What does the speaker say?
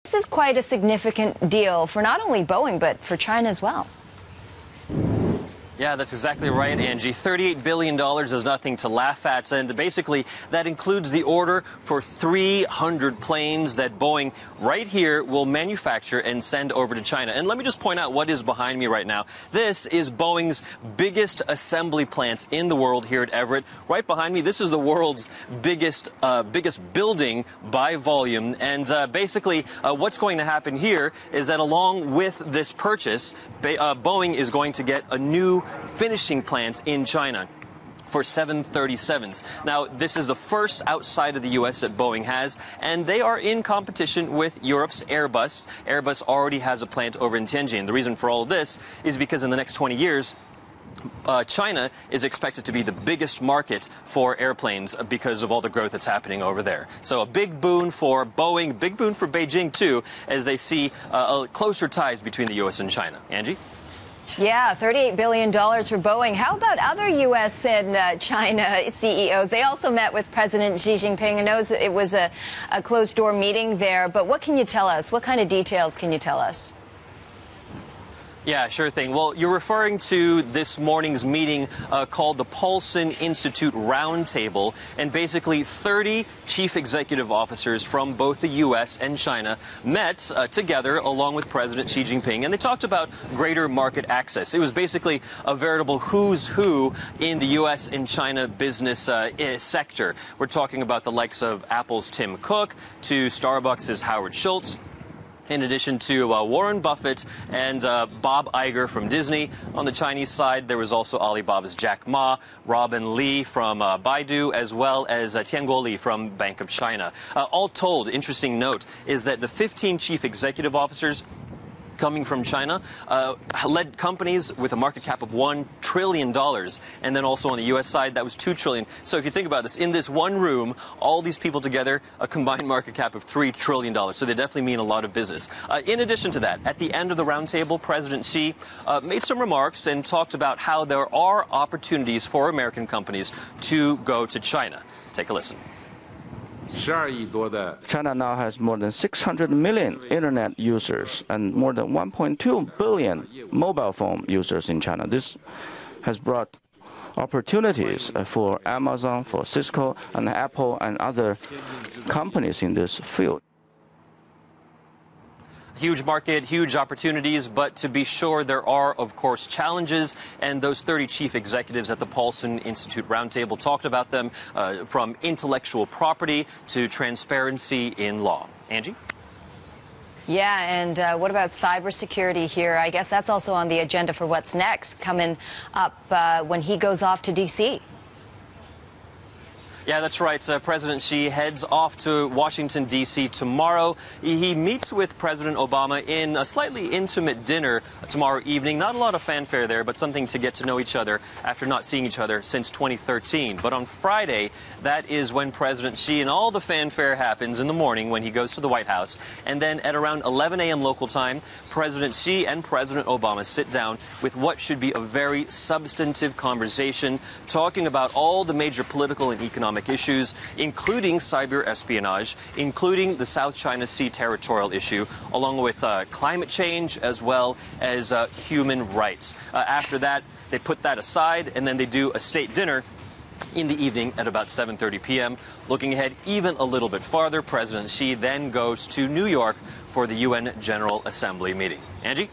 This is quite a significant deal for not only Boeing, but for China as well. Yeah, that's exactly right, Angie. $38 billion is nothing to laugh at. And basically, that includes the order for 300 planes that Boeing right here will manufacture and send over to China. And let me just point out what is behind me right now. This is Boeing's biggest assembly plant in the world here at Everett. Right behind me, this is the world's biggest building by volume. And basically, what's going to happen here is that along with this purchase, Boeing is going to get a new finishing plant in China for 737s. Now, this is the first outside of the U.S. that Boeing has, and they are in competition with Europe's Airbus. Airbus already has a plant over in Tianjin. The reason for all of this is because in the next 20 years, China is expected to be the biggest market for airplanes because of all the growth that's happening over there. So a big boon for Boeing, big boon for Beijing, too, as they see closer ties between the U.S. and China. Angie? Yeah, $38 billion for Boeing. How about other U.S. and China CEOs? They also met with President Xi Jinping. I know it was a closed-door meeting there, but what can you tell us? What kind of details can you tell us? Yeah, sure thing. Well, you're referring to this morning's meeting called the Paulson Institute Roundtable, and basically 30 chief executive officers from both the U.S. and China met together along with President Xi Jinping, and they talked about greater market access. It was basically a veritable who's who in the U.S. and China business sector. We're talking about the likes of Apple's Tim Cook to Starbucks' Howard Schultz, in addition to Warren Buffett and Bob Iger from Disney. On the Chinese side, there was also Alibaba's Jack Ma, Robin Li from Baidu, as well as Tianguo Li from Bank of China. All told, interesting note is that the 15 chief executive officers coming from China led companies with a market cap of $1 trillion. And then also on the U.S. side, that was $2 trillion. So if you think about this, in this one room, all these people together, a combined market cap of $3 trillion. So they definitely mean a lot of business. In addition to that, at the end of the roundtable, President Xi made some remarks and talked about how there are opportunities for American companies to go to China. Take a listen. China now has more than 600 million internet users and more than 1.2 billion mobile phone users in China. This has brought opportunities for Amazon, for Cisco, and Apple, and other companies in this field. Huge market, huge opportunities, but to be sure, there are, of course, challenges, and those 30 chief executives at the Paulson Institute Roundtable talked about them, from intellectual property to transparency in law. Angie? Yeah, and what about cybersecurity here? I guess that's also on the agenda for what's next, coming up when he goes off to D.C. Yeah, that's right. President Xi heads off to Washington, D.C. tomorrow. He meets with President Obama in a slightly intimate dinner tomorrow evening. Not a lot of fanfare there, but something to get to know each other after not seeing each other since 2013. But on Friday, that is when President Xi and all the fanfare happens in the morning when he goes to the White House. And then at around 11 a.m. local time, President Xi and President Obama sit down with what should be a very substantive conversation, talking about all the major political and economic issues, including cyber espionage, including the South China Sea territorial issue, along with climate change as well as human rights. After that, they put that aside, and then they do a state dinner in the evening at about 7:30 p.m. Looking ahead even a little bit farther, President Xi then goes to New York for the UN General Assembly meeting. Angie?